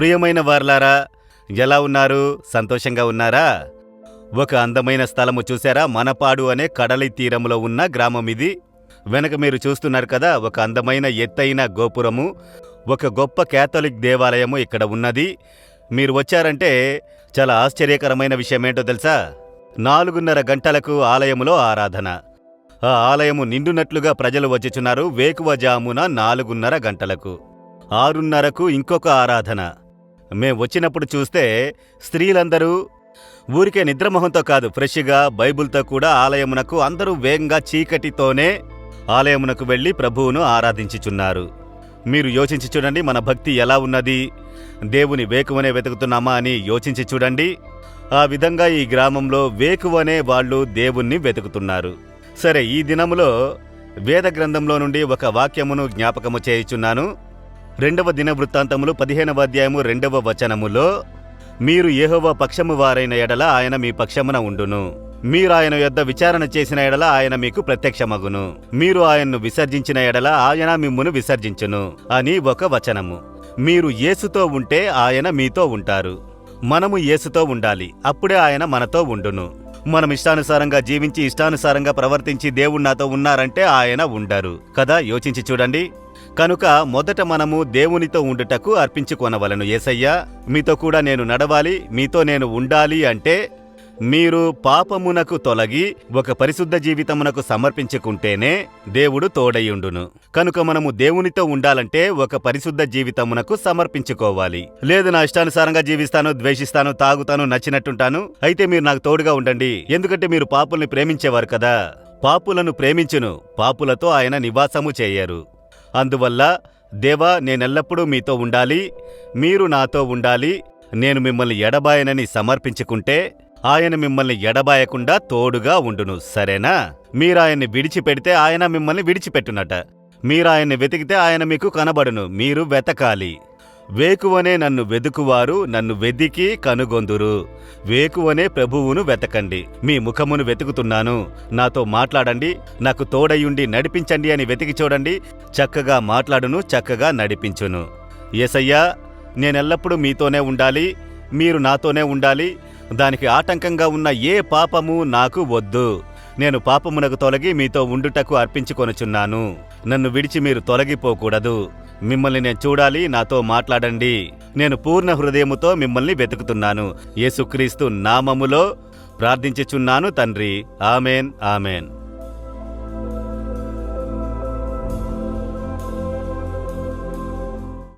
ప్రియమైన వారలారా, ఎలా ఉన్నారు? సంతోషంగా ఉన్నారా? ఒక అందమైన స్థలము చూశారా? మనపాడు అనే కడలి తీరంలో ఉన్న గ్రామం ఇది. వెనక మీరు చూస్తున్నారు కదా, ఒక అందమైన ఎత్తైన గోపురము, ఒక గొప్ప కేథలిక్ దేవాలయము ఇక్కడ ఉన్నది. మీరు వచ్చారంటే చాలా ఆశ్చర్యకరమైన విషయమేంటో తెలుసా? 4:30 గంటలకు ఆలయములో ఆరాధన. ఆ ఆలయము నిండునట్లుగా ప్రజలు వచ్చుచున్నారు. వేకువజామున 4:30 గంటలకు, 6:30కు ఇంకొక ఆరాధన. మేం వచ్చినప్పుడు చూస్తే స్త్రీలందరూ ఊరికే నిద్రమొహంతో కాదు, ఫ్రెష్గా బైబుల్తో కూడా ఆలయమునకు అందరూ వేగంగా చీకటితోనే ఆలయమునకు వెళ్లి ప్రభువును ఆరాధించుచున్నారు. మీరు యోచించి చూడండి, మన భక్తి ఎలా ఉన్నది? దేవుని వేకువనే వెతుకుతున్నామా అని యోచించి చూడండి. ఆ విధంగా ఈ గ్రామంలో వేకువనే వాళ్ళు దేవుణ్ణి వెతుకుతున్నారు. సరే, ఈ దినములో వేద గ్రంథంలో నుండి ఒక వాక్యమును జ్ఞాపకము చేయుచున్నాను. 2వ దినవృత్తాంతములు 15వ అధ్యాయము 2వ వచనములో, మీరు యెహోవా పక్షము వారైన ఎడల ఆయన మీ పక్షమున ఉండును, మీరు ఆయన యొద్ద విచారణ చేసిన ఎడల ఆయన మీకు ప్రత్యక్షమగును, మీరు ఆయన్ను విసర్జించిన ఎడల ఆయన మిమ్మును విసర్జించును అని ఒక వచనము. మీరు యేసుతో ఉంటే ఆయన మీతో ఉంటారు. మనము యేసుతో ఉండాలి, అప్పుడే ఆయన మనతో ఉండును. మనం ఇష్టానుసారంగా జీవించి ఇష్టానుసారంగా ప్రవర్తించి దేవుడు నాతో ఉన్నారంటే ఆయన ఉండరు కదా. యోచించి చూడండి. కనుక మొదట మనము దేవునితో ఉండుటకు అర్పించుకొనవలను. యేసయ్యా, మీతో కూడా నేను నడవాలి, మీతో నేను ఉండాలి అంటే మీరు పాపమునకు తొలగి ఒక పరిశుద్ధ జీవితమునకు సమర్పించుకుంటేనే దేవుడు తోడయుండును. కనుక మనము దేవునితో ఉండాలంటే ఒక పరిశుద్ధ జీవితమునకు సమర్పించుకోవాలి. లేదు, నా ఇష్టానుసారంగా జీవిస్తాను, ద్వేషిస్తాను, తాగుతాను, నచ్చినట్టుంటాను, అయితే మీరు నాకు తోడుగా ఉండండి. ఎందుకంటే మీరు పాపుల్ని ప్రేమించేవారు కదా. పాపులను ప్రేమించును, పాపులతో ఆయన నివాసము చేయరు. అందువల్ల దేవా, నేనెల్లప్పుడూ మీతో ఉండాలి, మీరు నాతో ఉండాలి, నేను మిమ్మల్ని ఎడబాయనని సమర్పించుకుంటే ఆయన మిమ్మల్ని ఎడబాయకుండా తోడుగా ఉండును. సరేనా? మీరాయన్ని విడిచిపెడితే ఆయన మిమ్మల్ని విడిచిపెట్టునట. మీరాయన్ని వెతికితే ఆయన మీకు కనబడును. మీరు వెతకాలి. వేకువనే నన్ను వెదుకువారు నన్ను వెదికి కనుగొందురు. వేకువనే ప్రభువును వెతకండి. మీ ముఖమును వెతుకుతున్నాను, నాతో మాట్లాడండి, నాకు తోడయుండి నడిపించండి అని వెతికి చూడండి. చక్కగా మాట్లాడును, చక్కగా నడిపించును. యేసయ్యా, నేనెల్లప్పుడూ మీతోనే ఉండాలి, మీరు నాతోనే ఉండాలి. దానికి ఆటంకంగా ఉన్న ఏ పాపము నాకు వద్దు. నేను పాపమునకు తొలగి మీతో ఉండుటకు అర్పించుకొనుచున్నాను. నన్ను విడిచి మీరు తొలగిపోకూడదు. మిమ్మల్ని నేను చూడాలి, నాతో మాట్లాడండి. నేను పూర్ణ హృదయముతో మిమ్మల్ని వెతుకుతున్నాను. యేసుక్రీస్తు నామములో ప్రార్థించుచున్నాను తండ్రి. Amen, amen.